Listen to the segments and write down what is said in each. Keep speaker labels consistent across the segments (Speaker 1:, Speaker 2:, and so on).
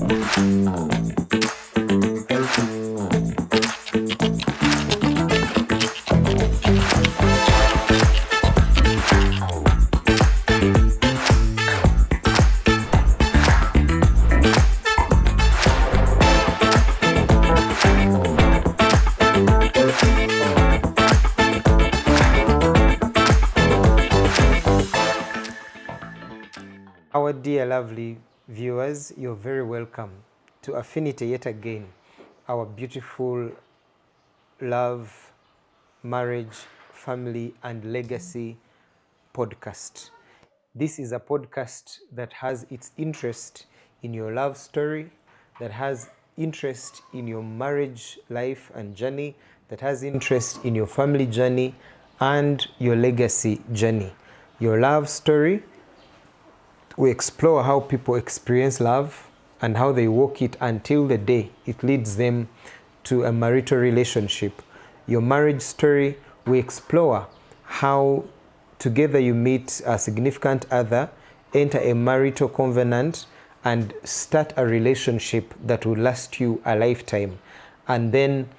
Speaker 1: Our dear lovely viewers, you're very welcome to Affinity yet again, our beautiful love, marriage, family and legacy podcast. This is a podcast that has its interest in your love story, that has interest in your marriage life and journey, that has interest in your family journey and your legacy journey. Your love story, we explore how people experience love and how they walk it until the day it leads them to a marital relationship. Your marriage story, we explore how together you meet a significant other, enter a marital covenant, and start a relationship that will last you a lifetime. And then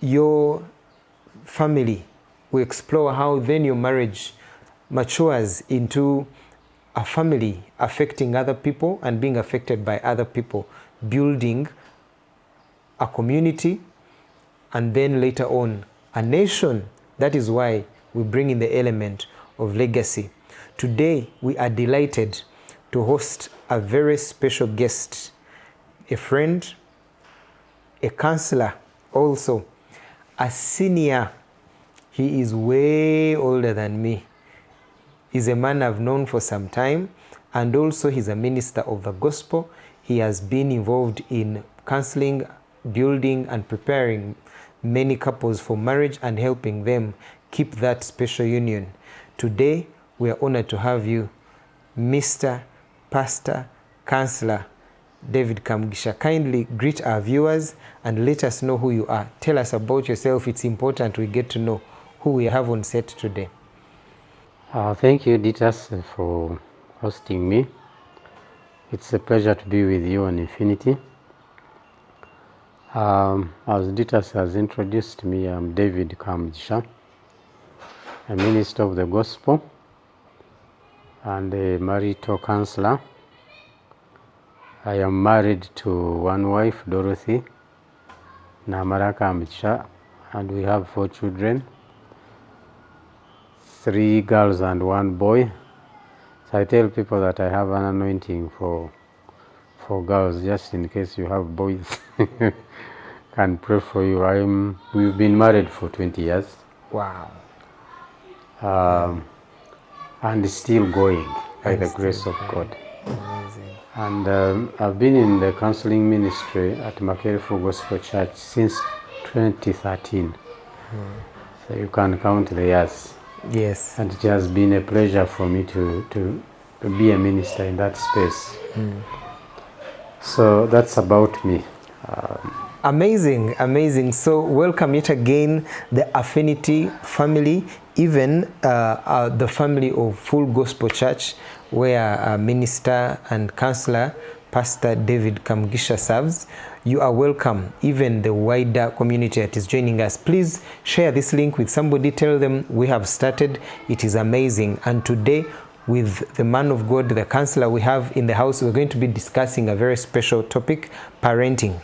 Speaker 1: your family, we explore how then your marriage matures into a family affecting other people and being affected by other people, building a community, and then later on a nation. That is why we bring in the element of legacy. Today we are delighted to host a very special guest, a friend, a counselor, also a senior. He is way older than me. He's a man I've known for some time, and also he's a minister of the gospel. He has been involved in counseling, building and preparing many couples for marriage and helping them keep that special union. Today, we are honored to have you, Mr. Pastor Counselor David Kamgisha. Kindly greet our viewers and let us know who you are. Tell us about yourself. It's important we get to know who we have on set today.
Speaker 2: Thank you, Ditas, for hosting me. It's a pleasure to be with you on Affinity. As Ditas has introduced me, I'm David Kamgisha, a minister of the gospel and a marital counselor. I am married to one wife, Dorothy Namara Kamgisha, and we have 4 children. 3 girls and 1 boy. So I tell people that I have an anointing for girls, just in case you have boys. Can pray for you. We've been married for 20 years.
Speaker 1: Wow.
Speaker 2: And still going by the grace of God.
Speaker 1: Amazing.
Speaker 2: And I've been in the counseling ministry at Makerfu Gospel Church since 2013. So you can count the years.
Speaker 1: Yes.
Speaker 2: And it has been a pleasure for me to be a minister in that space. So that's about me.
Speaker 1: Amazing, amazing. So welcome yet again, the Affinity family, even the family of Full Gospel Church, where minister and counselor Pastor David Kamgisha serves. You are welcome, even the wider community that is joining us. Please share this link with somebody. Tell them we have started. It is amazing. And today, with the man of God, the counselor we have in the house, we're going to be discussing a very special topic, parenting.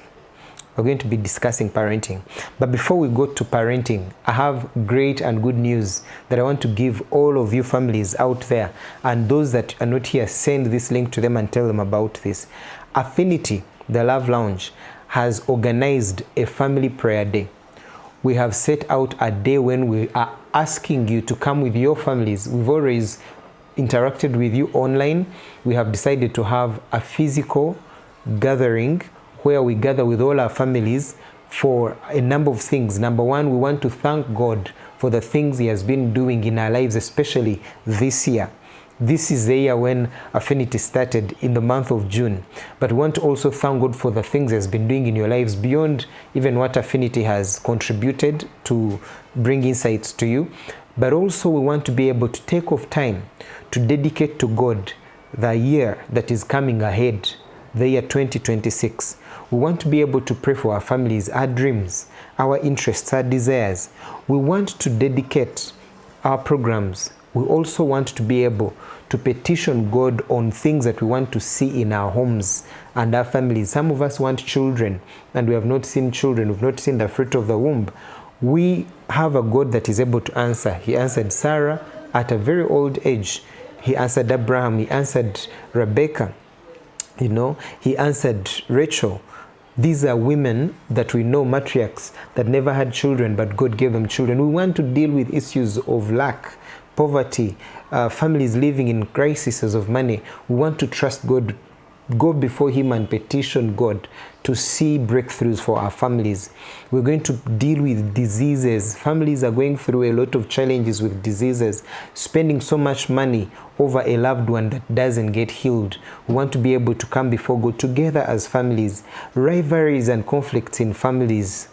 Speaker 1: We're going to be discussing parenting. But before we go to parenting, I have great and good news that I want to give all of you families out there, and those that are not here, send this link to them and tell them about this. Affinity, the Love Lounge, has organized a family prayer day. We have set out a day when we are asking you to come with your families. We've always interacted with you online. We have decided to have a physical gathering where we gather with all our families for a number of things. Number one, we want to thank God for the things He has been doing in our lives, especially this year. This is the year when Affinity started in the month of June. But we want to also thank God for the things He has been doing in your lives beyond even what Affinity has contributed to bring insights to you. But also we want to be able to take off time to dedicate to God the year that is coming ahead, the year 2026. We want to be able to pray for our families, our dreams, our interests, our desires. We want to dedicate our programs. We also want to be able to petition God on things that we want to see in our homes and our families. Some of us want children, and we have not seen children. We've not seen the fruit of the womb. We have a God that is able to answer. He answered Sarah at a very old age. He answered Abraham. He answered Rebecca. You know, he answered Rachel. These are women that we know, matriarchs, that never had children, but God gave them children. We want to deal with issues of lack, poverty, families living in crises of money. We want to trust God, go before Him and petition God to see breakthroughs for our families. We're going to deal with diseases. Families are going through a lot of challenges with diseases, spending so much money over a loved one that doesn't get healed. We want to be able to come before God together as families. Rivalries and conflicts in families.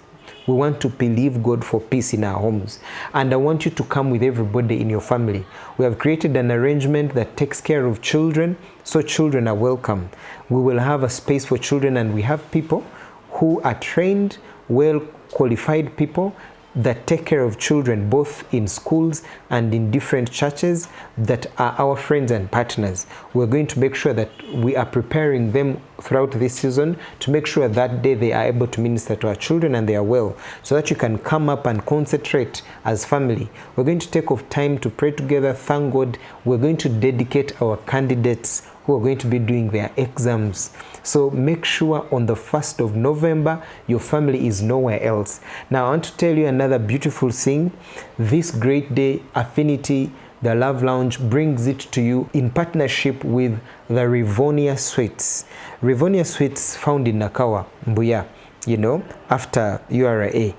Speaker 1: We want to believe God for peace in our homes. And I want you to come with everybody in your family. We have created an arrangement that takes care of children, so children are welcome. We will have a space for children, and we have people who are trained, well qualified people that take care of children both in schools and in different churches that are our friends and partners. We're going to make sure that we are preparing them throughout this season to make sure that day they are able to minister to our children and they are well, so that you can come up and concentrate as family. We're going to take off time to pray together, thank God. We're going to dedicate our candidates who are going to be doing their exams. So make sure on the 1st of November, your family is nowhere else. Now, I want to tell you another beautiful thing. This great day, Affinity, the Love Lounge, brings it to you in partnership with the Rivonia Suites. Rivonia Suites, found in Nakawa, Mbuya, you know, after URA.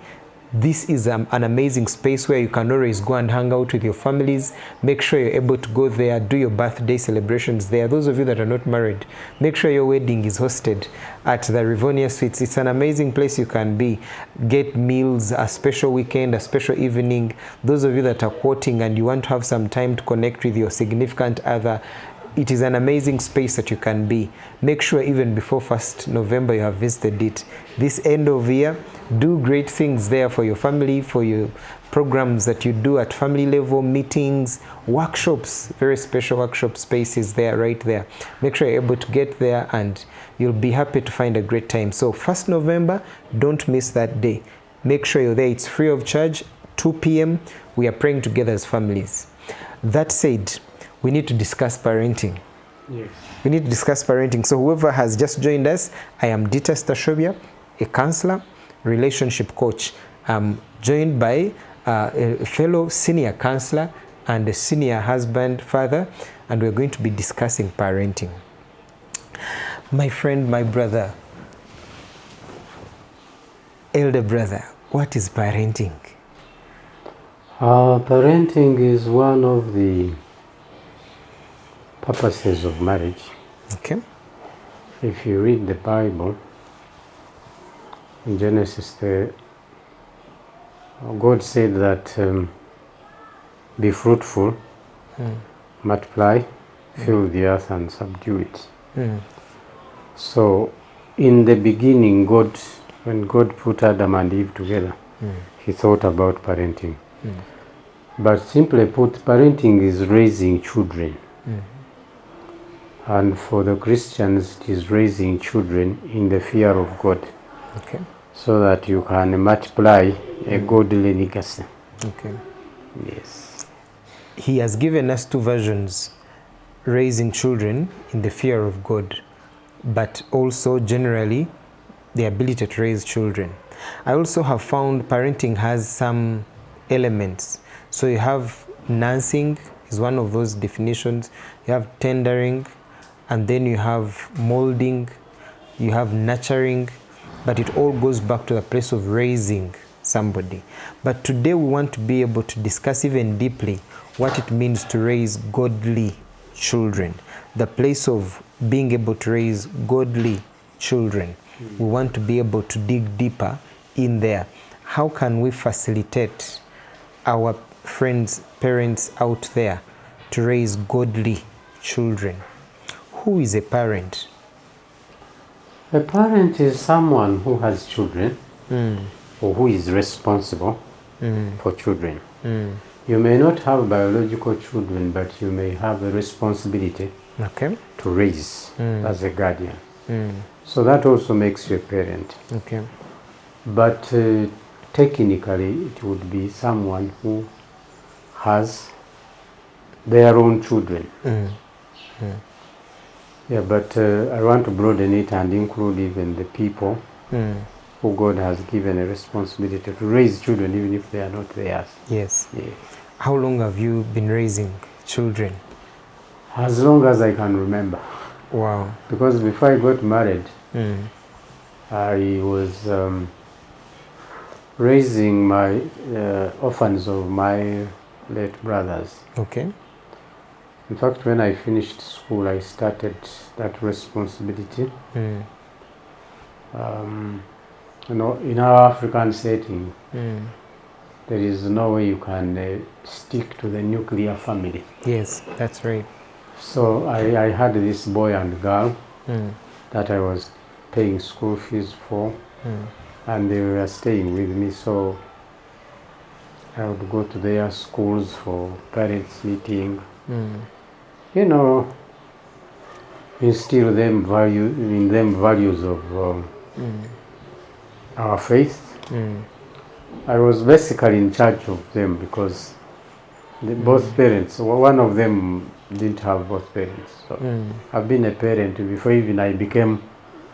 Speaker 1: This is an amazing space where you can always go and hang out with your families. Make sure you're able to go there, do your birthday celebrations there. Those of you that are not married, make sure your wedding is hosted at the Rivonia Suites. It's an amazing place you can be. Get meals, a special weekend, a special evening. Those of you that are courting and you want to have some time to connect with your significant other, it is an amazing space that you can be. Make sure even before 1st November you have visited it. This end of year, do great things there for your family, for your programs that you do at family level, meetings, workshops, very special workshop spaces there, right there. Make sure you're able to get there and you'll be happy to find a great time. So 1st November, don't miss that day. Make sure you're there. It's free of charge, 2 p.m. We are praying together as families. That said, we need to discuss parenting.
Speaker 2: Yes.
Speaker 1: We need to discuss parenting. So whoever has just joined us, I am Dita Stashobia, a counselor, relationship coach. I'm joined by a fellow senior counselor and a senior husband, father, and we're going to be discussing parenting. My friend, my brother, elder brother, what is parenting?
Speaker 2: Parenting is one of the purposes of marriage.
Speaker 1: Okay.
Speaker 2: If you read the Bible, in Genesis, God said that be fruitful, multiply, fill the earth and subdue it. So in the beginning, when God put Adam and Eve together, He thought about parenting. But simply put, parenting is raising children. And for the Christians, it is raising children in the fear of God.
Speaker 1: Okay.
Speaker 2: So that you can multiply a godly legacy.
Speaker 1: Okay.
Speaker 2: Yes.
Speaker 1: He has given us two versions: raising children in the fear of God, but also generally the ability to raise children. I also have found parenting has some elements. So you have nursing is one of those definitions. You have tendering, and then you have molding, you have nurturing, but it all goes back to the place of raising somebody. But today we want to be able to discuss even deeply what it means to raise godly children, the place of being able to raise godly children. We want to be able to dig deeper in there. How can we facilitate our friends, parents out there to raise godly children? Who is a parent?
Speaker 2: A parent is someone who has children or who is responsible for children. You may not have biological children, but you may have a responsibility
Speaker 1: Okay.
Speaker 2: to raise as a guardian. So that also makes you a parent.
Speaker 1: Okay.
Speaker 2: But technically, it would be someone who has their own children. Yeah, but I want to broaden it and include even the people who God has given a responsibility to raise children, even if they are not theirs.
Speaker 1: Yes.
Speaker 2: Yeah.
Speaker 1: How long have you been raising children?
Speaker 2: As long as I can remember.
Speaker 1: Wow.
Speaker 2: Because before I got married, I was raising my orphans of my late brothers.
Speaker 1: Okay.
Speaker 2: In fact, when I finished school, I started that responsibility. You know, in our African setting, there is no way you can stick to the nuclear family.
Speaker 1: Yes, that's right.
Speaker 2: So I had this boy and girl that I was paying school fees for, and they were staying with me. So I would go to their schools for parents' meeting. You know, instill them values of our faith. I was basically in charge of them because both parents, one of them didn't have both parents. So I've been a parent before even I became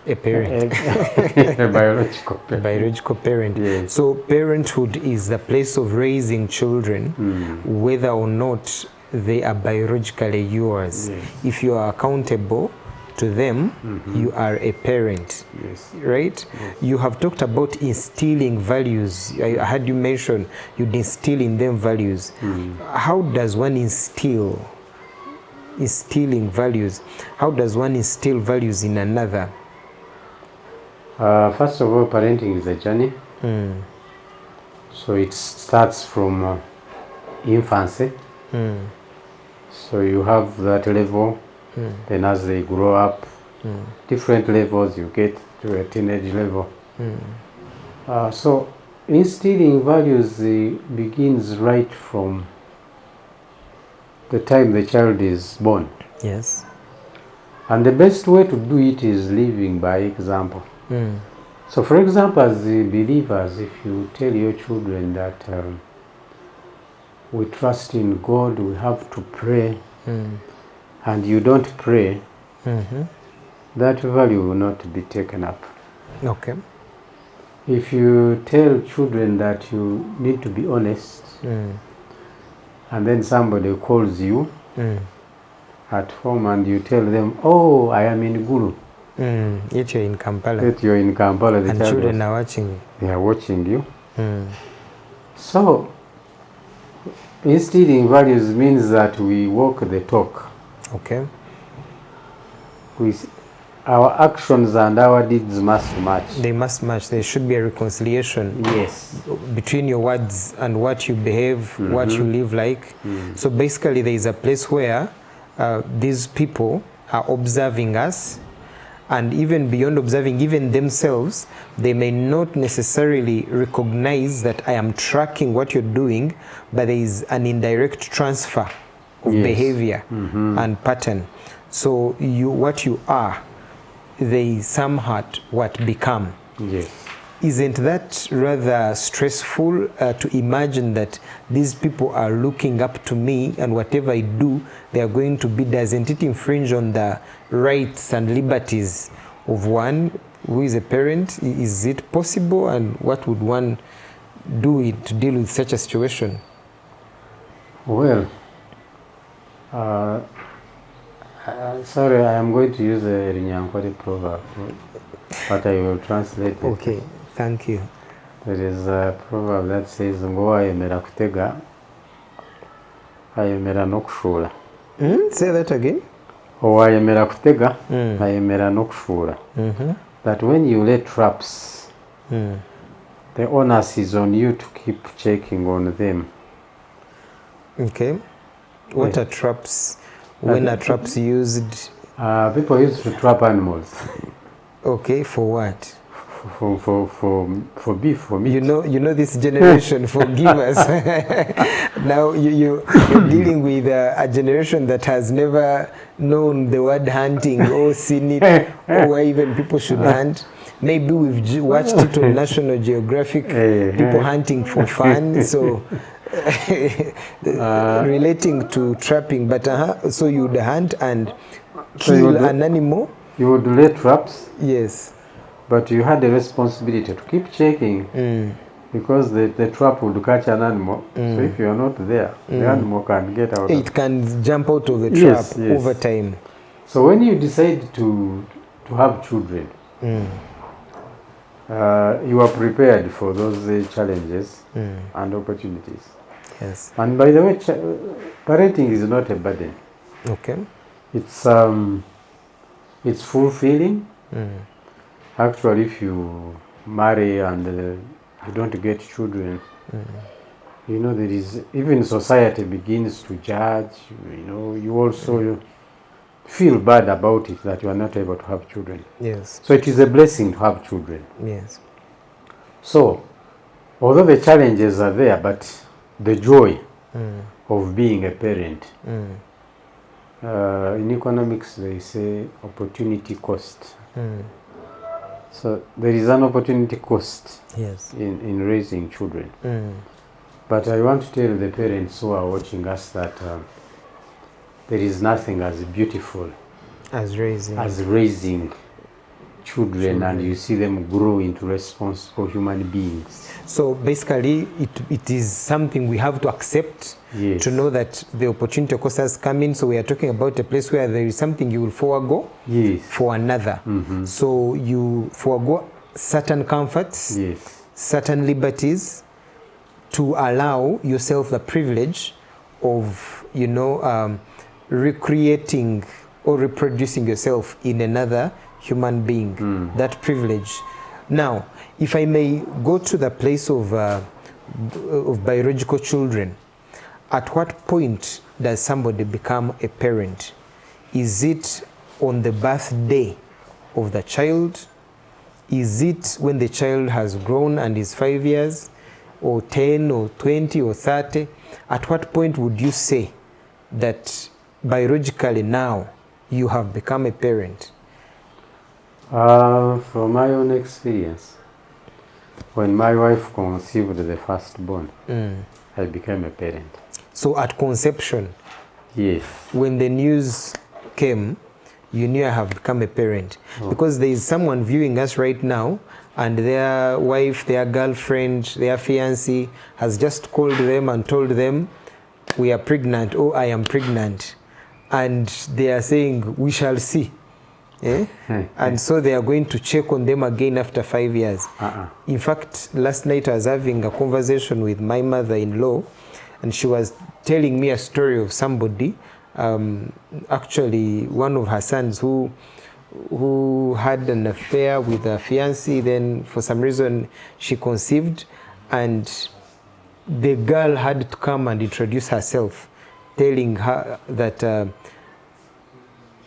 Speaker 1: A parent.
Speaker 2: a biological parent.
Speaker 1: Biological parent.
Speaker 2: Yes.
Speaker 1: So parenthood is the place of raising children, whether or not they are biologically yours.
Speaker 2: Yes.
Speaker 1: If you are accountable to them, you are a parent.
Speaker 2: Yes.
Speaker 1: Right?
Speaker 2: Yes.
Speaker 1: You have talked about instilling values. I heard you mention you'd instill in them values. How does one instilling values? How does one instill values in another?
Speaker 2: First of all, parenting is a journey. So it starts from infancy. So you have that level, then as they grow up, different levels, you get to a teenage level. So instilling values begins right from the time the child is born.
Speaker 1: Yes.
Speaker 2: And the best way to do it is living by example. So for example, as the believers, if you tell your children that we trust in God, we have to pray, and you don't pray, that value will not be taken up.
Speaker 1: Okay.
Speaker 2: If you tell children that you need to be honest, and then somebody calls you at home and you tell them, oh, I am in Guru.
Speaker 1: Yet you're in Kampala.
Speaker 2: That you're in Kampala, the
Speaker 1: And
Speaker 2: child
Speaker 1: children are watching you.
Speaker 2: they are watching you. So instilling values means that we walk the talk.
Speaker 1: Okay.
Speaker 2: Our actions and our deeds must match.
Speaker 1: They must match. There should be a reconciliation.
Speaker 2: Yes.
Speaker 1: Between your words and what you behave, what you live like. So basically there is a place where these people are observing us, and even beyond observing even themselves, they may not necessarily recognize that I am tracking what you're doing, but there is an indirect transfer of behavior and pattern. So what you are, they somewhat what become.
Speaker 2: Yes.
Speaker 1: Isn't that rather stressful to imagine that these people are looking up to me, and whatever I do, they are going to be, doesn't it infringe on the rights and liberties of one who is a parent? Is it possible, and what would one do to deal with such a situation?
Speaker 2: Well, sorry, I am going to use a Rinyankwari proverb, but I will translate it.
Speaker 1: Okay, thank you.
Speaker 2: There is a proverb that says, ngo ayemera kutega, ayemera nokushura.
Speaker 1: Say that again.
Speaker 2: Ayemera kutega, ayemera nokushura. That when you lay traps, the onus is on you to keep checking on them.
Speaker 1: Okay. What are traps? When are traps used?
Speaker 2: People used to trap animals.
Speaker 1: Okay, for what?
Speaker 2: For beef, for meat.
Speaker 1: You know this generation, forgive us. Now you're dealing with a generation that has never known the word hunting or seen it, or where even people should hunt. Maybe we've watched it on National Geographic, people hunting for fun, so relating to trapping. But so you'd hunt and kill an animal?
Speaker 2: You would lay traps.
Speaker 1: Yes.
Speaker 2: But you had the responsibility to keep checking, because the trap would catch an animal. So if you are not there, the animal can get out.
Speaker 1: It can jump out of the trap over time.
Speaker 2: So when you decide to have children, you are prepared for those challenges and opportunities.
Speaker 1: Yes.
Speaker 2: And by the way, parenting is not a burden.
Speaker 1: Okay.
Speaker 2: It's fulfilling. Actually, if you marry and you don't get children, you know, there is, even society begins to judge, you know, you also feel bad about it that you are not able to have children.
Speaker 1: Yes.
Speaker 2: So it is a blessing to have children.
Speaker 1: Yes.
Speaker 2: So, although the challenges are there, but the joy of being a parent, in economics they say opportunity cost. So there is an opportunity cost in raising children. But I want to tell the parents who are watching us that there is nothing as beautiful
Speaker 1: as
Speaker 2: raising children, and you see them grow into responsible human beings.
Speaker 1: So basically it is something we have to accept, to know that the opportunity cost has come in. So we are talking about a place where there is something you will forego for another. So you forego certain comforts, certain liberties, to allow yourself the privilege of, you know, recreating or reproducing yourself in another human being. That privilege. Now, if I may go to the place of biological children, at what point does somebody become a parent? Is it on the birthday of the child? Is it when the child has grown and is 5 years, or 10 or 20 or 30? At what point would you say that biologically now you have become a parent?
Speaker 2: From my own experience, when my wife conceived the firstborn, I became a parent.
Speaker 1: So at conception,
Speaker 2: yes,
Speaker 1: when the news came, you knew I have become a parent. Because there is someone viewing us right now, and their wife, their girlfriend, their fiancé has just called them and told them, we are pregnant, or I am pregnant. And they are saying, we shall see. And so they are going to check on them again after 5 years. In fact, last night I was having a conversation with my mother-in-law, and she was telling me a story of somebody, actually one of her sons who had an affair with a fiancé. Then for some reason she conceived, and the girl had to come and introduce herself, telling her that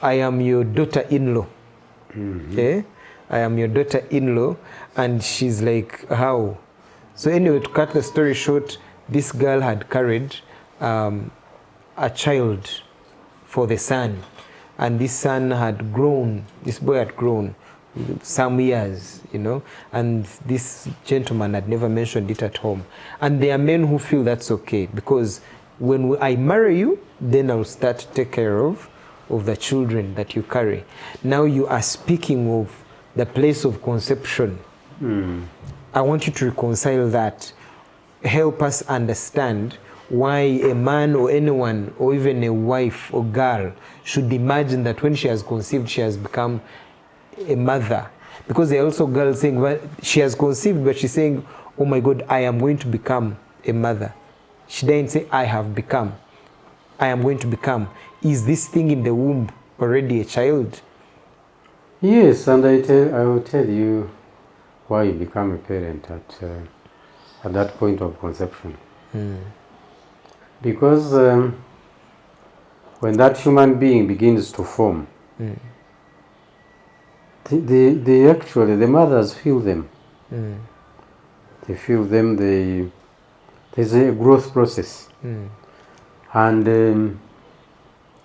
Speaker 1: I am your daughter-in-law. I am your daughter-in-law. And she's like, how? So anyway, to cut the story short, this girl had carried a child for the son. And this son had grown, this boy had grown some years, you know, and this gentleman had never mentioned it at home. And there are men who feel that's okay, because when I marry you, then I'll start to take care of the children that you carry. Now you are speaking of the place of conception. I want you to reconcile that. Help us understand why a man or anyone, or even a wife or girl, should imagine that when she has conceived, she has become a mother. Because there are also girls saying, well, she has conceived, but she's saying, oh my God, I am going to become a mother. She didn't say, I have become. I am going to become. Is this thing in the womb already a child?
Speaker 2: Yes, and I will tell you why you become a parent at that point of conception. Because when that human being begins to form, They actually, the mothers feel them. They feel them. There's a growth process. And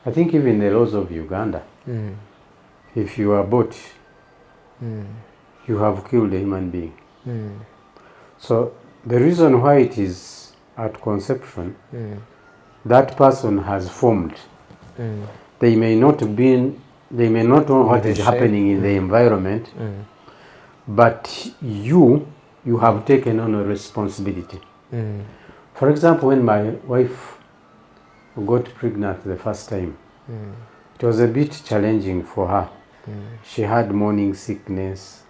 Speaker 2: I think even the laws of Uganda, if you abort, you have killed a human being. So the reason why it is at conception, that person has formed. They may not know what is happening in the environment, but you have taken on a responsibility. For example, when my wife got pregnant the first time, it was a bit challenging for her. She had morning sickness.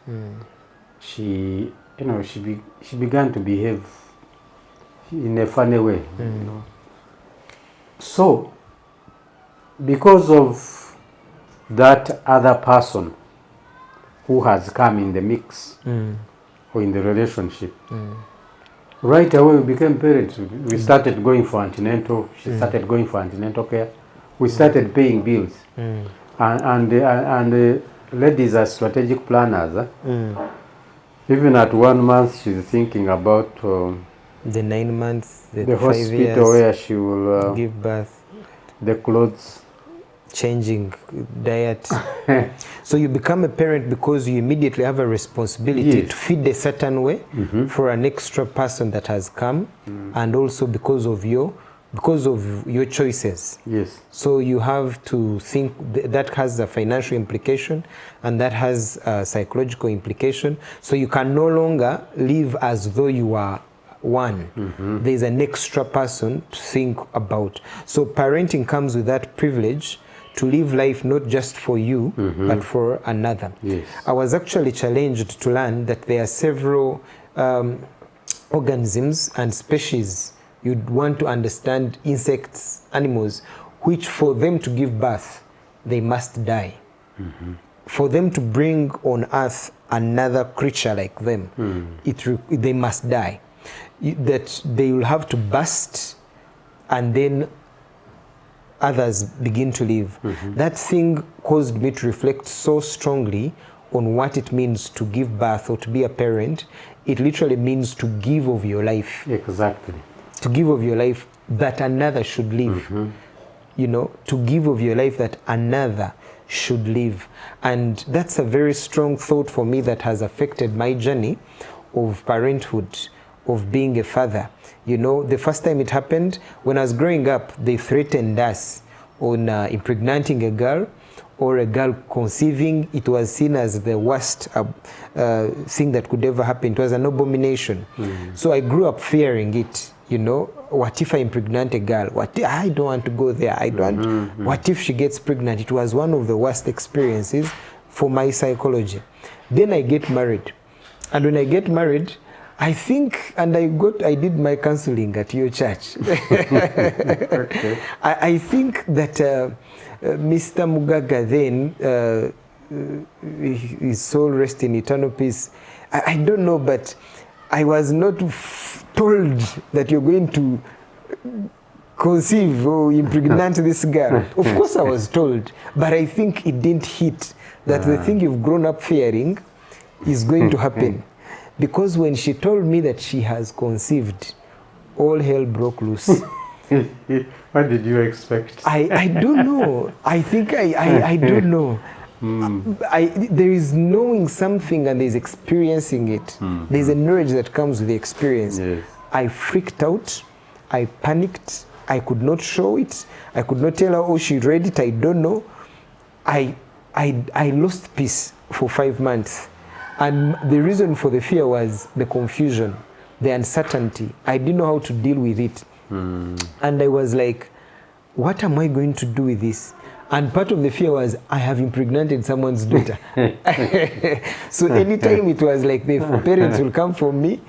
Speaker 2: She began to behave in a funny way. So, because of that other person who has come in the mix or in the relationship, right away we became parents. We started going for antenatal. She started going for antenatal care. We started paying bills. And ladies are strategic planners. Even at 1 month, she's thinking about
Speaker 1: the 9 months, the 5
Speaker 2: hospital
Speaker 1: years,
Speaker 2: where she will
Speaker 1: give birth,
Speaker 2: the clothes,
Speaker 1: changing diet. So you become a parent because you immediately have a responsibility to feed a certain way for an extra person that has come, and also because of your choices.
Speaker 2: Yes.
Speaker 1: So you have to think that has a financial implication, and that has a psychological implication. So you can no longer live as though you are one. There's an extra person to think about. So parenting comes with that privilege to live life not just for you, but for another.
Speaker 2: Yes.
Speaker 1: I was actually challenged to learn that there are several organisms and species you'd want to understand, insects, animals, which for them to give birth, they must die. For them to bring on earth another creature like them, they must die. That they will have to burst, and then others begin to live. That thing caused me to reflect so strongly on what it means to give birth or to be a parent. It literally means to give of your life.
Speaker 2: Exactly.
Speaker 1: To give of your life that another should live. To give of your life that another should live. And that's a very strong thought for me that has affected my journey of parenthood, of being a father. The first time it happened, when I was growing up, they threatened us on impregnating a girl or a girl conceiving. It was seen as the worst thing that could ever happen. It was an abomination. So I grew up fearing it. What if I impregnate a girl? I don't want to go there. I don't. What if she gets pregnant? It was one of the worst experiences for my psychology. Then I get married. And when I get married, I think, and I did my counseling at your church. Okay. I think that Mr. Mugaga then, his soul rest in eternal peace. I don't know, but I was not told that you're going to conceive or impregnate this girl. Of course I was told, but I think it didn't hit that the thing you've grown up fearing is going to happen. Because when she told me that she has conceived, all hell broke loose.
Speaker 2: What did you expect?
Speaker 1: I don't know. I think I don't know. There is knowing something and there's experiencing it. There's a knowledge that comes with the experience.
Speaker 2: Yes.
Speaker 1: I freaked out. I panicked. I could not show it. I could not tell her, oh, she read it. I don't know. I lost peace for 5 months. And the reason for the fear was the confusion, the uncertainty. I didn't know how to deal with it. And I was like, what am I going to do with this? And part of the fear was, I have impregnated someone's daughter. So anytime it was like the parents will come for me.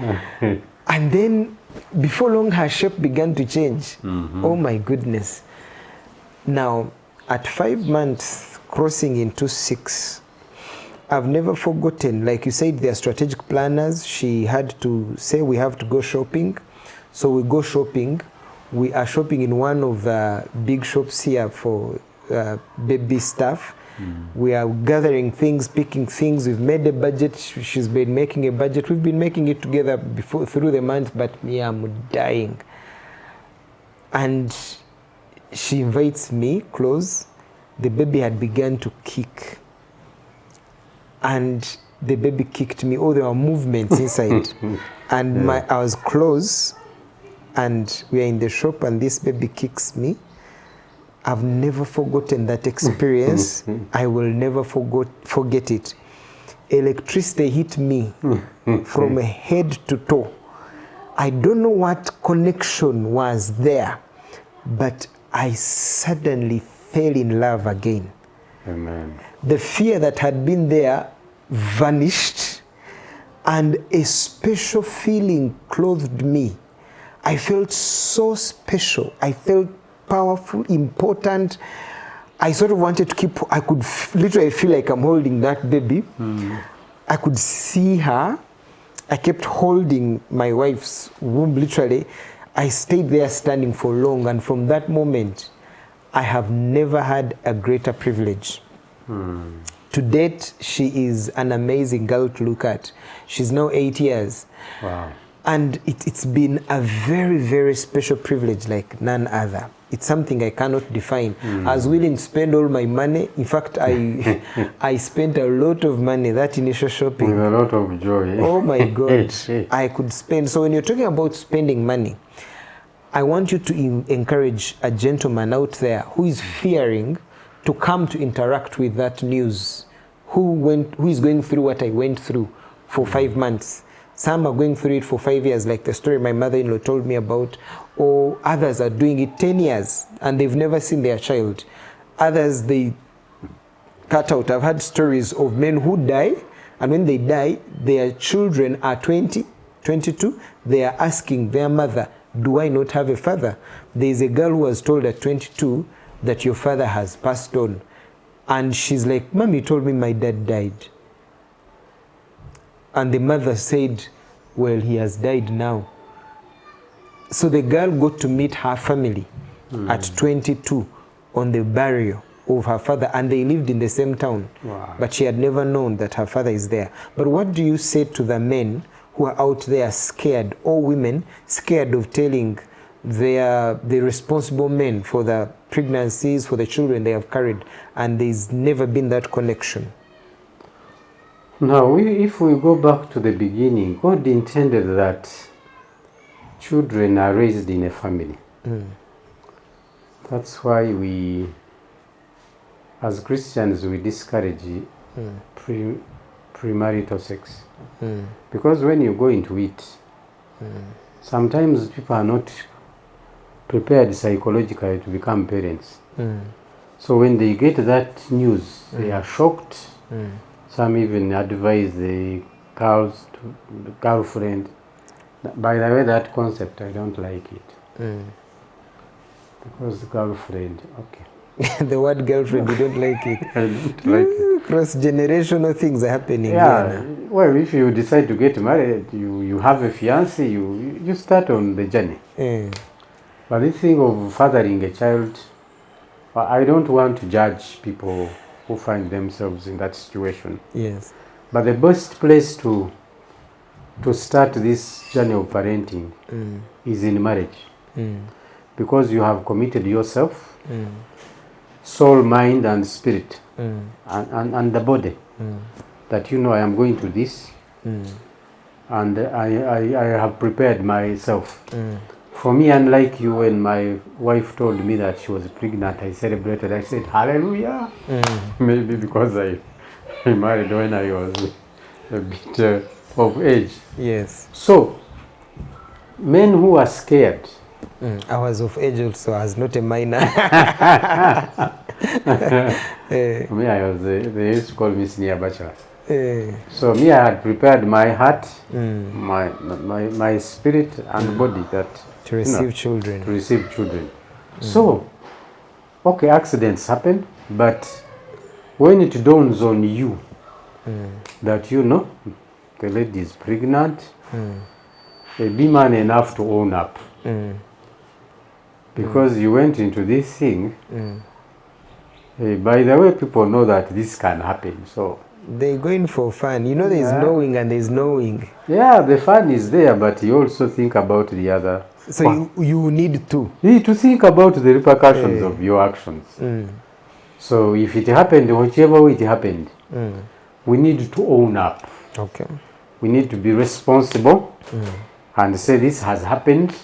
Speaker 1: And then before long, her shape began to change. Oh my goodness. Now, at 5 months, crossing into 6, I've never forgotten, like you said, they're strategic planners. She had to say we have to go shopping. So we go shopping. We are shopping in one of the big shops here for baby stuff. We are gathering things, picking things. We've made a budget. She's been making a budget. We've been making it together before through the month, but me, I'm dying. And she invites me close. The baby had begun to kick. And the baby kicked me. Oh, there were movements inside. And I was close, and we are in the shop, and this baby kicks me. I've never forgotten that experience. I will never forget it. Electricity hit me from head to toe. I don't know what connection was there, but I suddenly fell in love again.
Speaker 2: Amen.
Speaker 1: The fear that had been there vanished, and a special feeling clothed me. I felt so special. I felt powerful, important. I sort of wanted to keep, I could literally feel like I'm holding that baby. I could see her. I kept holding my wife's womb, literally. I stayed there standing for long, and from that moment, I have never had a greater privilege. To date, she is an amazing girl to look at. She's now 8 years.
Speaker 2: Wow.
Speaker 1: And it's been a very, very special privilege like none other. It's something I cannot define. I was willing to spend all my money. In fact, I spent a lot of money, that initial shopping.
Speaker 2: With a lot of joy.
Speaker 1: Oh my God. I could spend. So when you're talking about spending money, I want you to encourage a gentleman out there who is fearing to come to interact with that news, who is going through what I went through for 5 months. Some are going through it for 5 years, like the story my mother-in-law told me about, or others are doing it 10 years and they've never seen their child. Others, they cut out. I've had stories of men who die, and when they die, their children are 20, 22. They are asking their mother, do I not have a father? There is a girl who was told at 22 that your father has passed on. And she's like, Mom, you told me my dad died. And the mother said, well, he has died now. So the girl got to meet her family at 22 on the burial of her father, and they lived in the same town.
Speaker 2: Wow. But
Speaker 1: But she had never known that her father is there. But what do you say to the men who are out there scared, or women scared of telling the responsible men for the pregnancies, for the children they have carried, and there's never been that connection?
Speaker 2: now, if we go back to the beginning, God intended that children are raised in a family. That's why we, as Christians, we discourage premarital sex. Because when you go into it, sometimes people are not prepared psychologically to become parents. So when they get that news, they are shocked. Some even advise the girlfriend. By the way, that concept, I don't like it. Because the girlfriend, okay.
Speaker 1: The word girlfriend, you don't like it.
Speaker 2: I don't like it.
Speaker 1: Cross-generational things are happening
Speaker 2: Yeah,
Speaker 1: here now.
Speaker 2: well, if you decide to get married, you have a fiancé, you start on the journey. But this thing of fathering a child, I don't want to judge people who find themselves in that situation.
Speaker 1: Yes.
Speaker 2: But the best place to start this journey of parenting is in marriage. Because you have committed yourself, soul, mind, and spirit, and the body, that you know I am going to this, and I have prepared myself. For me, unlike you, when my wife told me that she was pregnant, I celebrated. I said, hallelujah. Maybe because I married when I was a bit of age.
Speaker 1: Yes.
Speaker 2: So, men who are scared.
Speaker 1: I was of age also, I was not a minor.
Speaker 2: Me, I was, they used to call me senior bachelor. So me, I had prepared my heart, my spirit and body that
Speaker 1: To receive children.
Speaker 2: to receive children. So, okay, accidents happen, but when it dawns on you that you know the lady is pregnant, be man enough to own up. Because you went into this thing, By the way, people know that this can happen, so
Speaker 1: They're going for fun. You know, there's knowing and there's knowing.
Speaker 2: yeah, the fun is there, but you also think about the other.
Speaker 1: So you need to.
Speaker 2: You need to think about the repercussions of your actions. So if it happened, whichever way it happened, we need to own up.
Speaker 1: Okay.
Speaker 2: We need to be responsible and say this has happened.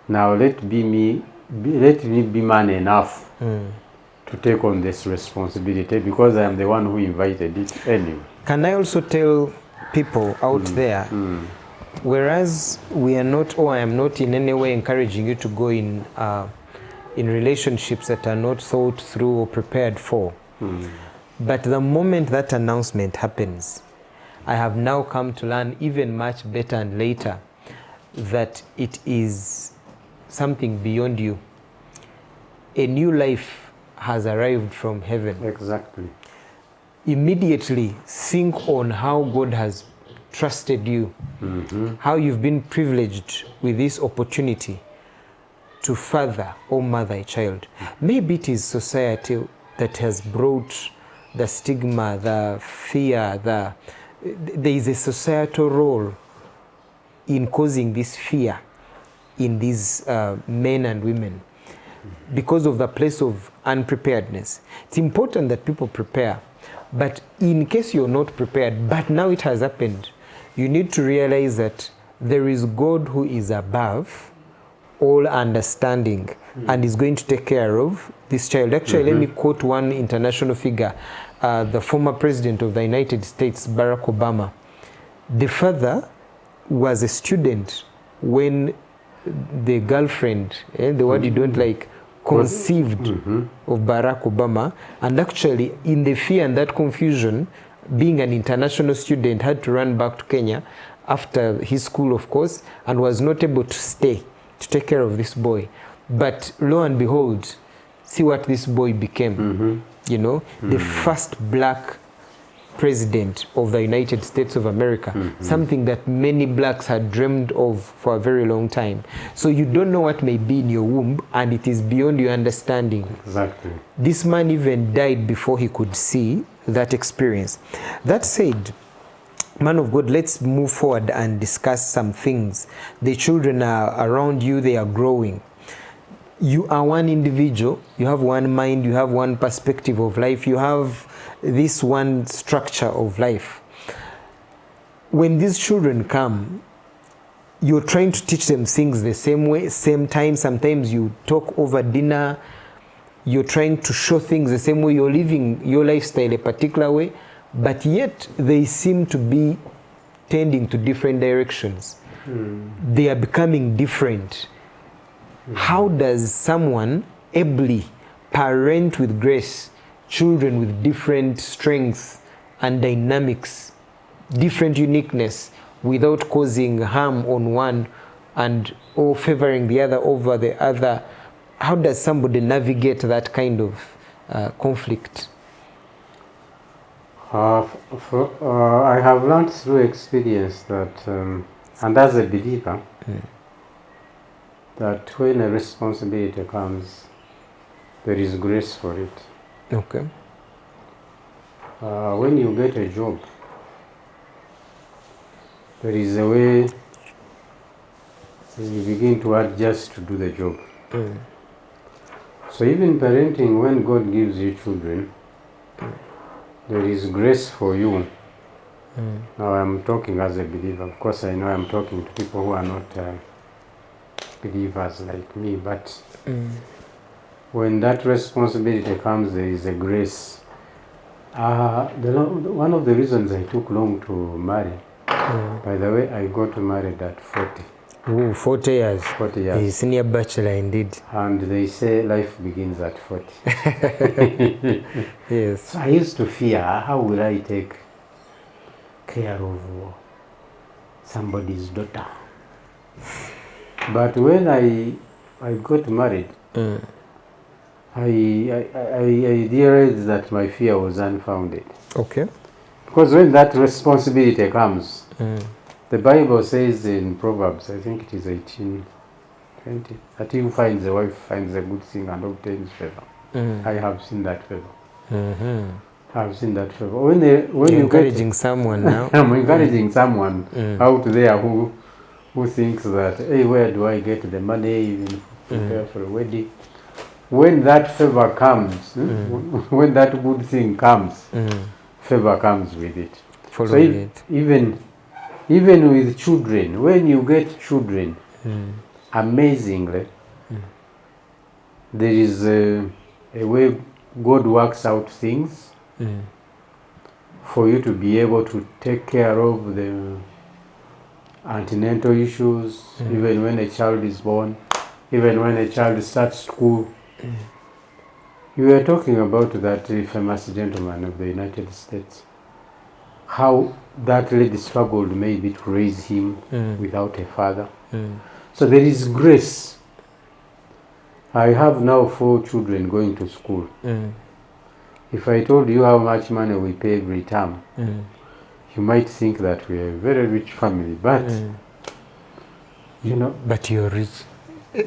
Speaker 2: Now let me be man enough to take on this responsibility because I am the one who invited it anyway.
Speaker 1: Can I also tell people out there, whereas we are not, or I am not in any way encouraging you to go in relationships that are not thought through or prepared for. But the moment that announcement happens, I have now come to learn even much better and later that it is something beyond you. A new life has arrived from heaven.
Speaker 2: Exactly.
Speaker 1: Immediately think on how God has trusted you, how you've been privileged with this opportunity to father or mother a child. Maybe it is society that has brought the stigma, the fear, there is a societal role in causing this fear in these men and women because of the place of unpreparedness. It's important that people prepare, but in case you're not prepared, but now it has happened, you need to realize that there is God who is above all understanding and is going to take care of this child. Actually, let me quote one international figure, the former president of the United States, Barack Obama. The father was a student when the girlfriend, the word you don't like, conceived of Barack Obama, and actually in the fear and that confusion, being an international student, had to run back to Kenya after his school, of course, and was not able to stay to take care of this boy. But lo and behold, see what this boy became. You know, the first black president of the United States of America, something that many blacks had dreamed of for a very long time. So you don't know what may be in your womb, and it is beyond your understanding.
Speaker 2: Exactly.
Speaker 1: This man even died before he could see that experience. That said, man of God, let's move forward and discuss some things. The children are around you, they are growing. You are one individual, you have one mind, you have one perspective of life, you have this one structure of life. When these children come, you're trying to teach them things the same way, same time. Sometimes you talk over dinner, you're trying to show things the same way, you're living your lifestyle a particular way, but yet they seem to be tending to different directions. They are becoming different. How does someone ably parent with grace children with different strengths and dynamics, different uniqueness, without causing harm on one and or favoring the other over the other? How does somebody navigate that kind of conflict?
Speaker 2: I have learned through experience that, and as a believer, that when a responsibility comes, there is grace for it.
Speaker 1: Okay.
Speaker 2: When you get a job, there is a way you begin to adjust to do the job. So even parenting, when God gives you children, there is grace for you. Now I'm talking as a believer. Of course, I know I'm talking to people who are not believers like me, but when that responsibility comes, there is a grace. One of the reasons I took long to marry, by the way, I got married at 40.
Speaker 1: Ooh, 40 years.
Speaker 2: 40 years.
Speaker 1: A senior bachelor indeed.
Speaker 2: And they say life begins at 40.
Speaker 1: Yes.
Speaker 2: So I used to fear, how will I take care of somebody's daughter? But when I got married, I realized that my fear was unfounded.
Speaker 1: Okay.
Speaker 2: Because when that responsibility comes, the Bible says in Proverbs, I think it is 18:20, that he who finds a wife finds a good thing and obtains favor. I have seen that favor.
Speaker 1: Mm-hmm.
Speaker 2: I've seen that favor. When you
Speaker 1: encouraging someone now.
Speaker 2: I'm encouraging someone out there who thinks that, hey, where do I get the money even to prepare for a wedding? When that favor comes, when that good thing comes, favor comes with it.
Speaker 1: Following it.
Speaker 2: Even with children, when you get children, amazingly, there is a way God works out things for you to be able to take care of the antenatal issues, even when a child is born, even when a child starts school. You were talking about that famous gentleman of the United States, how that lady struggled maybe to raise him without a father. So there is grace. I have now 4 children going to school. If I told you how much money we pay every term, you might think that we are a very rich family, but you know.
Speaker 1: But you're rich.
Speaker 2: Yeah,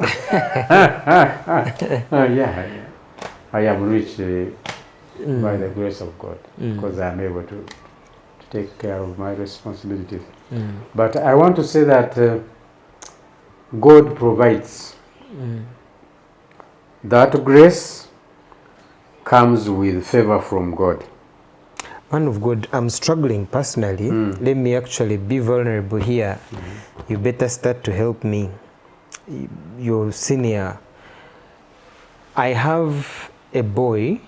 Speaker 2: I am rich by the grace of God, because I am able to take care of my responsibilities. But I want to say that God provides. That grace comes with favor from God.
Speaker 1: Man of God, I'm struggling personally. Let me actually be vulnerable here. You better start to help me. You're senior. I have a boy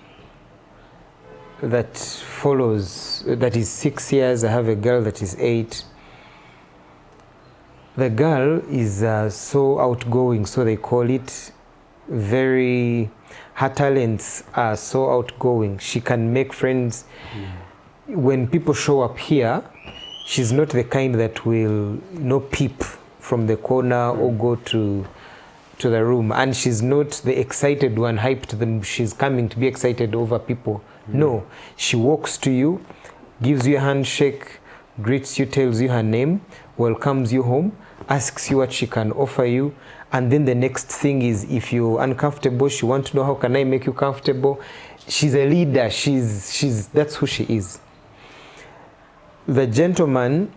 Speaker 1: that is 6 years. I have a girl that is 8. The girl is so outgoing, so they call it. Her talents are so outgoing. She can make friends. When people show up here, she's not the kind that will peep from the corner or go to the room. And she's not the excited one, hyped them. She's coming to be excited over people. No, she walks to you, gives you a handshake, greets you, tells you her name, welcomes you home, asks you what she can offer you. And then the next thing is, if you're uncomfortable, she wants to know, how can I make you comfortable? She's a leader. That's who she is. The gentleman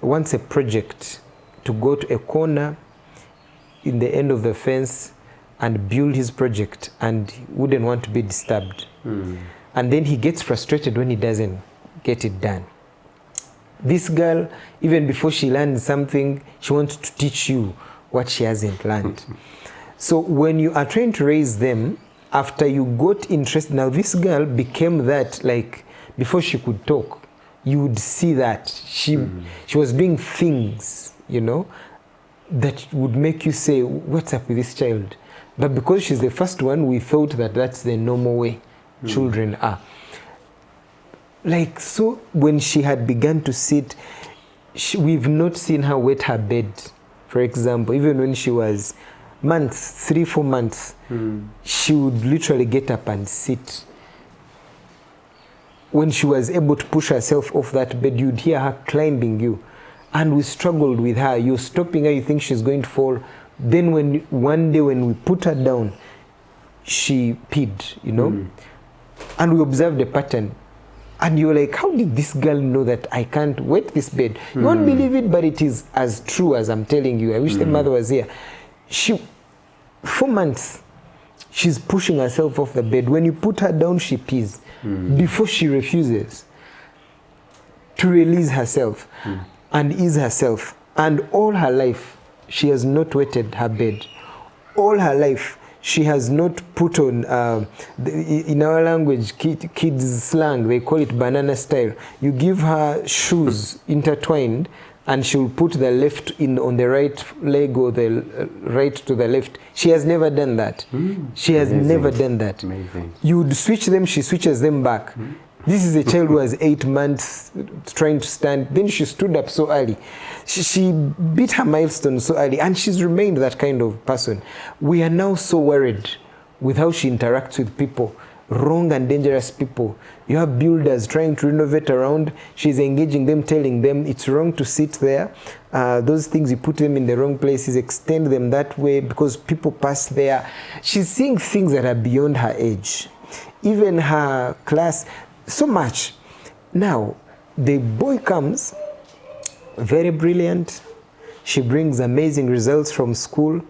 Speaker 1: wants a project to go to a corner in the end of the fence and build his project, and he wouldn't want to be disturbed. And then he gets frustrated when he doesn't get it done. This girl, even before she learns something, she wants to teach you what she hasn't learned. So when you are trying to raise them, after you got interested, now this girl became that, like, before she could talk, you would see that she was doing things, that would make you say, what's up with this child? But because she's the first one, we thought that that's the normal way children are. Like, so when she had begun to sit, we've not seen her wet her bed, for example. Even when she was 3-4 months, she would literally get up and sit. When she was able to push herself off that bed, you'd hear her climbing you. And we struggled with her. You're stopping her, you think she's going to fall. Then one day when we put her down, she peed, And we observed the pattern. And you're like, how did this girl know that I can't wet this bed? You won't believe it, but it is as true as I'm telling you. I wish the mother was here. 4 months, she's pushing herself off the bed. When you put her down, she pees. Before she refuses to release herself and ease herself. And all her life, she has not wetted her bed. All her life, she has not put on, in our language, kids slang, they call it banana style. You give her shoes intertwined, and she'll put the left on the right leg or the right to the left. She has never done that. She has never done that.
Speaker 2: Amazing.
Speaker 1: You would switch them, she switches them back. This is a child who was 8 months trying to stand. Then she stood up so early. She beat her milestone so early, and she's remained that kind of person. We are now so worried with how she interacts with people, wrong and dangerous people. You have builders trying to renovate around. She's engaging them, telling them it's wrong to sit there. Those things, you put them in the wrong places, extend them that way because people pass there. She's seeing things that are beyond her age. Even her class, so much. Now, the boy comes, very brilliant. She brings amazing results from school.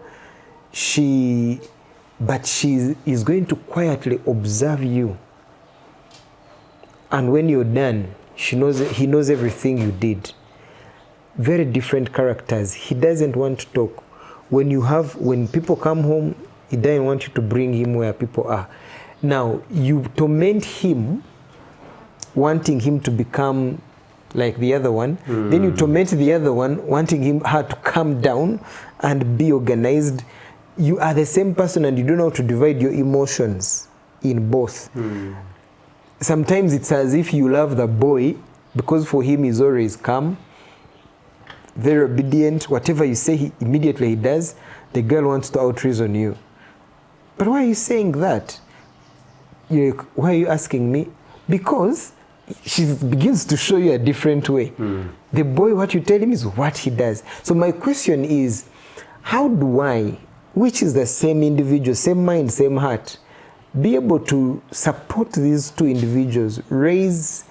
Speaker 1: But she is going to quietly observe you. And when you're done, he knows everything you did. Very different characters. He doesn't want to talk. When people come home, he doesn't want you to bring him where people are. Now, you torment him, wanting him to become like the other one. Then you torment the other one, wanting her to calm down and be organized. You are the same person and you don't know how to divide your emotions in both. Sometimes it's as if you love the boy because for him he's always calm, very obedient. Whatever you say, immediately he does. The girl wants to out-reason you. But why are you saying that? Why are you asking me? Because she begins to show you a different way. The boy, what you tell him is what he does. So my question is, how do I, which is the same individual, same mind, same heart, be able to support these two individuals, raise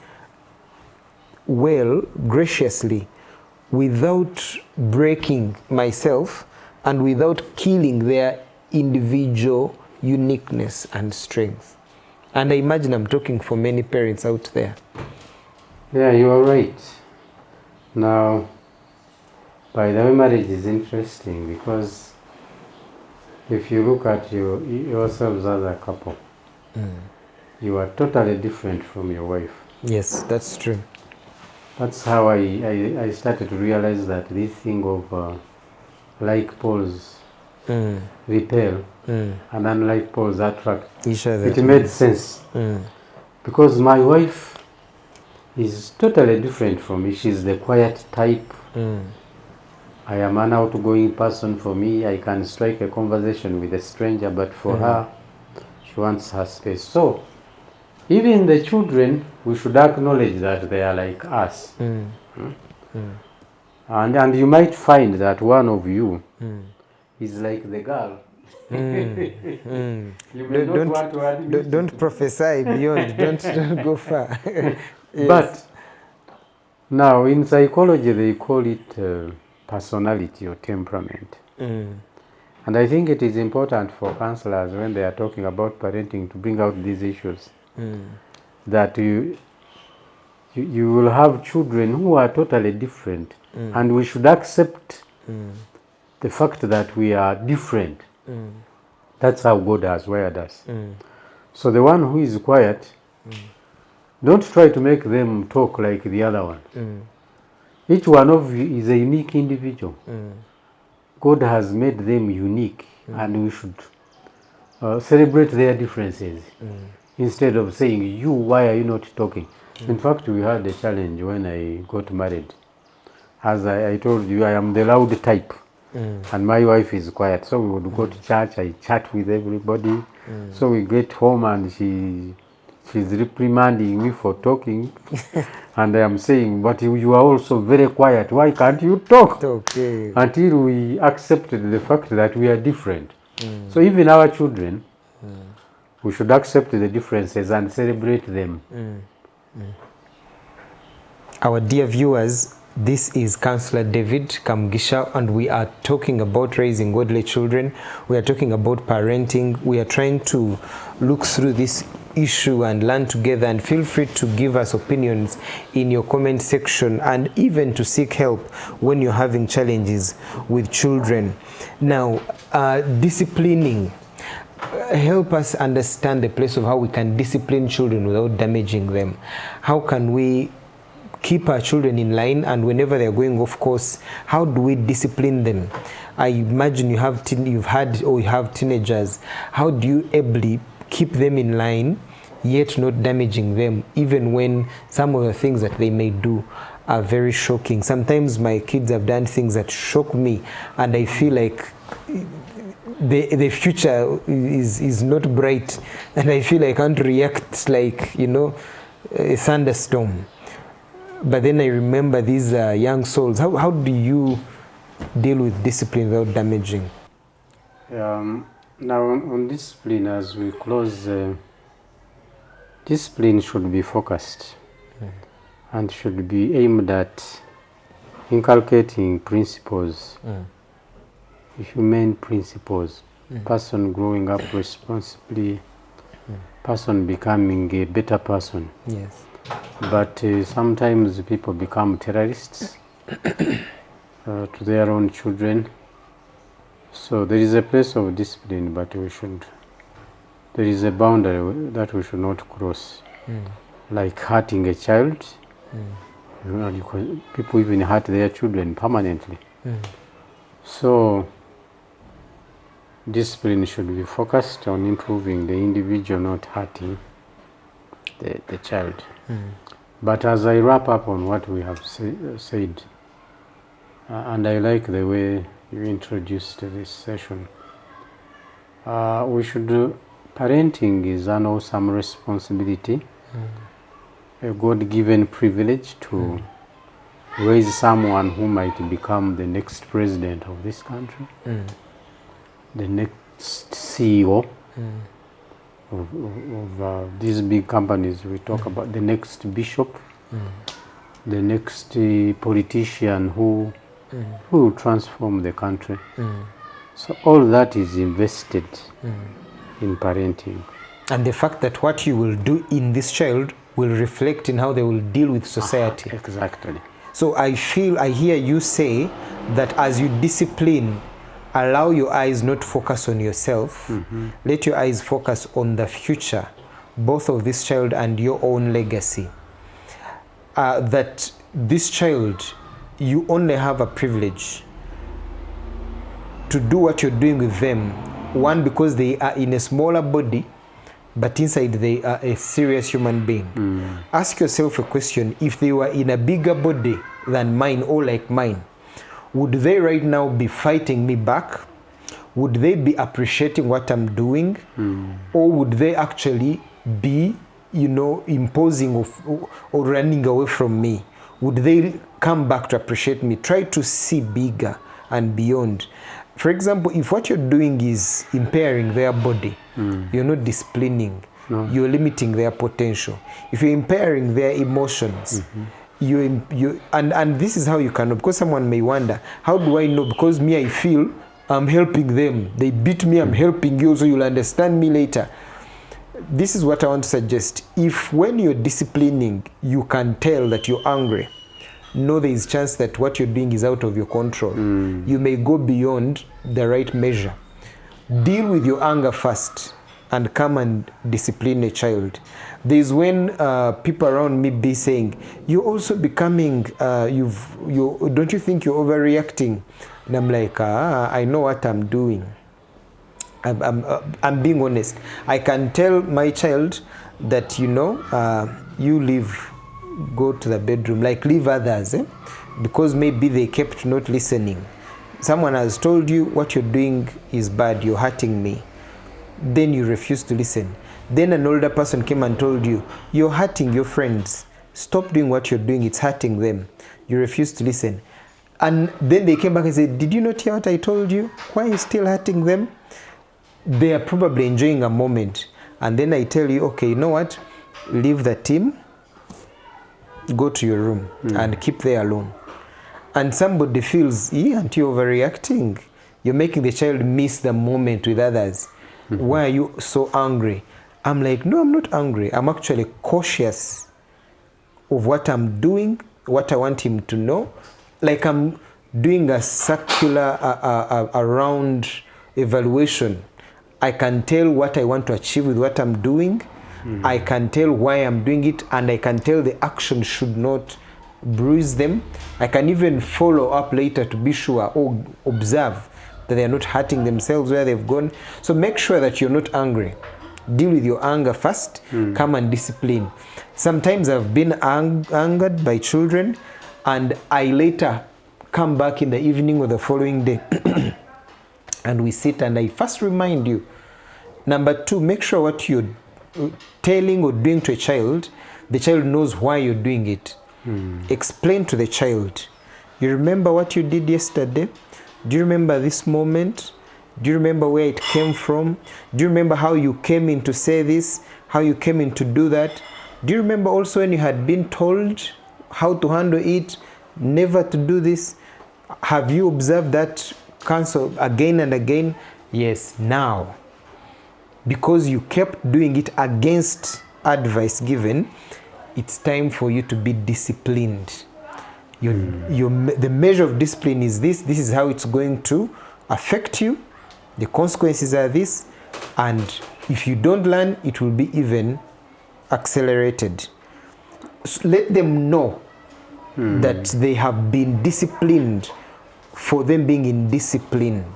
Speaker 1: well, graciously, without breaking myself and without killing their individual uniqueness and strength? And I imagine I'm talking for many parents out there.
Speaker 2: Yeah, you are right. Now, by the way, marriage is interesting because if you look at yourselves as a couple, you are totally different from your wife.
Speaker 1: Yes, that's true.
Speaker 2: That's how I started to realize that this thing of like poles repel and unlike poles attract
Speaker 1: Each other.
Speaker 2: It made sense because my wife is totally different from me. She's the quiet type. I am an outgoing person. For me, I can strike a conversation with a stranger, but for her, she wants her space. So even the children, we should acknowledge that they are like us. And you might find that one of you is like the girl. You may not want to admit
Speaker 1: don't prophesy beyond. Don't go far. Yes.
Speaker 2: But now in psychology, they call it personality or temperament. And I think it is important for counselors when they are talking about parenting to bring out these issues. That you will have children who are totally different, and we should accept the fact that we are different. That's how God has wired us. So the one who is quiet, don't try to make them talk like the other one. Each one of you is a unique individual. God has made them unique, and we should celebrate their differences instead of saying, you, why are you not talking? In fact, we had a challenge when I got married. As I told you, I am the loud type, and my wife is quiet. So we would go to church, I chat with everybody. So we get home and she's reprimanding me for talking. And I am saying, but you are also very quiet. Why can't you talk?
Speaker 1: Okay.
Speaker 2: Until we accepted the fact that we are different. So even our children, we should accept the differences and celebrate them.
Speaker 1: Our dear viewers, this is Counselor David Kamugisha, and we are talking about raising godly children. We are talking about parenting. We are trying to look through this issue and learn together, and feel free to give us opinions in your comment section and even to seek help when you're having challenges with children. Now, disciplining. Help us understand the place of how we can discipline children without damaging them. How can we keep our children in line, and whenever they're going off course, how do we discipline them? I imagine you have teenagers. How do you ably keep them in line yet not damaging them, even when some of the things that they may do are very shocking? Sometimes my kids have done things that shock me, and I feel like the future is not bright, and I feel I can't react like, a thunderstorm. But then I remember these young souls. How do you deal with discipline without damaging?
Speaker 2: Now on discipline, as we close, discipline should be focused and should be aimed at inculcating principles, humane principles, person growing up responsibly, person becoming a better person.
Speaker 1: Yes.
Speaker 2: But sometimes people become terrorists to their own children. So there is a place of discipline, but there is a boundary that we should not cross. Like hurting a child, people even hurt their children permanently. So discipline should be focused on improving the individual, not hurting the child. But as I wrap up on what we have said, and I like the way you introduced this session, parenting is an awesome responsibility, a God-given privilege to raise someone who might become the next president of this country, the next CEO of these big companies we talk about, the next bishop, the next politician who will transform the country. So all that is invested in parenting.
Speaker 1: And the fact that what you will do in this child will reflect in how they will deal with society.
Speaker 2: Exactly.
Speaker 1: So I hear you say that as you discipline, allow your eyes not focus on yourself, let your eyes focus on the future, both of this child and your own legacy. That this child, you only have a privilege to do what you're doing with them. One, because they are in a smaller body, but inside they are a serious human being. Ask yourself a question: if they were in a bigger body than mine or like mine, would they right now be fighting me back? Would they be appreciating what I'm doing? Or would they actually be, imposing or running away from me? Would they come back to appreciate me? Try to see bigger and beyond. For example, if what you're doing is impairing their body, you're not disciplining, you're limiting their potential. If you're impairing their emotions, and this is how you can know, because someone may wonder, how do I know? Because me, I feel I'm helping them. They beat me, I'm helping you, so you'll understand me later. This is what I want to suggest. If when you're disciplining, you can tell that you're angry, know there is chance that what you're doing is out of your control. You may go beyond the right measure. Deal with your anger first and come and discipline a child. There's when people around me be saying, you're also becoming, don't you think you're overreacting? And I'm like, I know what I'm doing. I'm being honest. I can tell my child that, you leave, go to the bedroom, like leave others, because maybe they kept not listening. Someone has told you what you're doing is bad, you're hurting me. Then you refuse to listen. Then an older person came and told you, you're hurting your friends. Stop doing what you're doing, it's hurting them. You refuse to listen. And then they came back and said, did you not hear what I told you? Why are you still hurting them? They are probably enjoying a moment. And then I tell you, okay, you know what? Leave the team, go to your room and keep there alone. And somebody feels, aren't you overreacting? You're making the child miss the moment with others. Why are you so angry? I'm like, no, I'm not angry. I'm actually cautious of what I'm doing, what I want him to know. Like I'm doing a circular, around evaluation. I can tell what I want to achieve with what I'm doing. I can tell why I'm doing it, and I can tell the action should not bruise them. I can even follow up later to be sure or observe that they are not hurting themselves where they've gone. So make sure that you're not angry. Deal with your anger first. Come and discipline. Sometimes I've been angered by children, and I later come back in the evening or the following day and we sit and I first remind you. Number two, make sure what you're telling or doing to a child, The child knows why you're doing it. Explain to the child. You remember what you did yesterday? Do you remember this moment? Do you remember where it came from? Do you remember how you came in to say this? How you came in to do that? Do you remember also when you had been told how to handle it, never to do this? Have you observed that counsel again and again? Yes, now, because you kept doing it against advice given, it's time for you to be disciplined. The measure of discipline is this. This is how it's going to affect you. The consequences are this. And if you don't learn, it will be even accelerated. So let them know that they have been disciplined for them being in discipline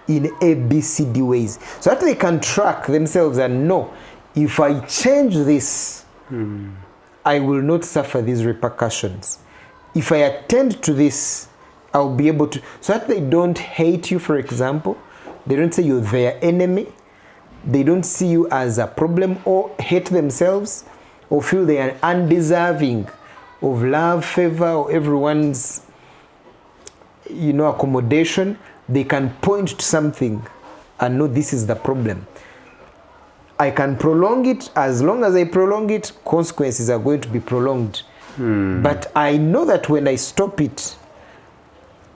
Speaker 1: in ABCD ways, so that they can track themselves and know, if I change this, I will not suffer these repercussions. If I attend to this, I'll be able to, so that they don't hate you, for example. They don't say you're their enemy. They don't see you as a problem or hate themselves or feel they are undeserving of love, favor, or everyone's, accommodation. They can point to something and know this is the problem. I can prolong it. As long as I prolong it, consequences are going to be prolonged. But I know that when I stop it,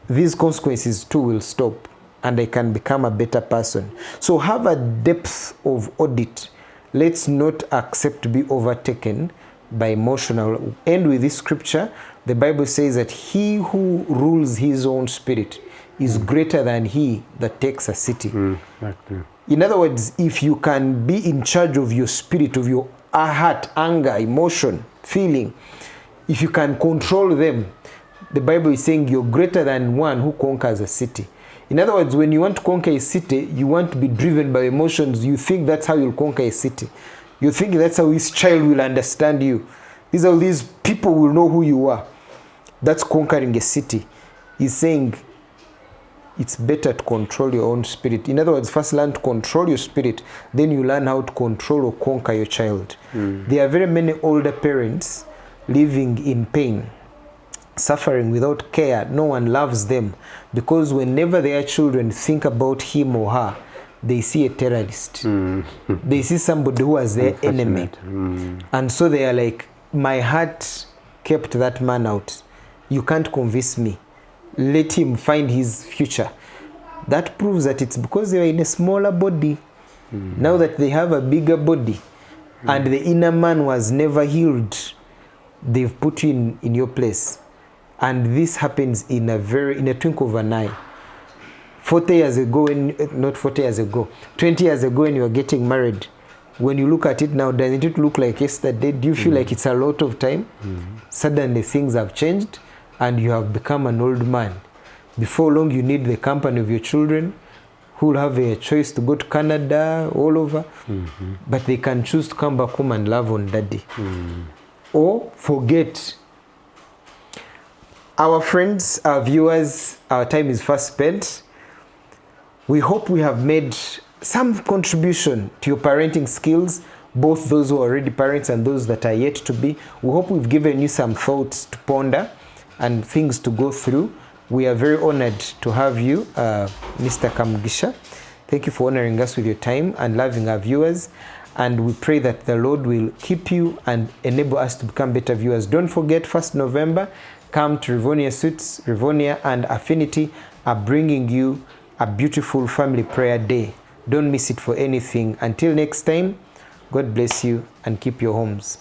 Speaker 1: these consequences too will stop, and I can become a better person. So have a depth of audit. Let's not accept to be overtaken by emotional. And with this scripture, the Bible says that he who rules his own spirit is greater than he that takes a city.
Speaker 2: Exactly.
Speaker 1: In other words, if you can be in charge of your spirit, of your heart, anger, emotion, feeling, if you can control them, the Bible is saying you're greater than one who conquers a city. In other words, when you want to conquer a city, you want to be driven by emotions. You think that's how you'll conquer a city. You think that's how this child will understand you. These people will know who you are. That's conquering a city. He's saying it's better to control your own spirit. In other words, first learn to control your spirit, then you learn how to control or conquer your child. There are very many older parents living in pain, suffering without care. No one loves them, because whenever their children think about him or her, they see a terrorist. They see somebody who was their enemy. And so they are like, my heart kept that man out. You can't convince me. Let him find his future. That proves that it's because they were in a smaller body. Now that they have a bigger body, and the inner man was never healed, they've put you in your place. And this happens in a twinkle of an eye. 20 years ago, when you were getting married, when you look at it now, doesn't it look like yesterday? Do you feel like it's a lot of time? Suddenly things have changed, and you have become an old man. Before long, you need the company of your children, who will have a choice to go to Canada, all over. But they can choose to come back home and love on daddy. Or forget. Our friends, our viewers, our time is fast spent. We hope we have made some contribution to your parenting skills, both those who are already parents and those that are yet to be. We hope we've given you some thoughts to ponder and things to go through. We are very honored to have you, Mr. Kamugisha. Thank you for honoring us with your time and loving our viewers. And we pray that the Lord will keep you and enable us to become better viewers. Don't forget, 1st November, come to Rivonia Suits. Rivonia and Affinity are bringing you a beautiful family prayer day. Don't miss it for anything. Until next time, God bless you and keep your homes.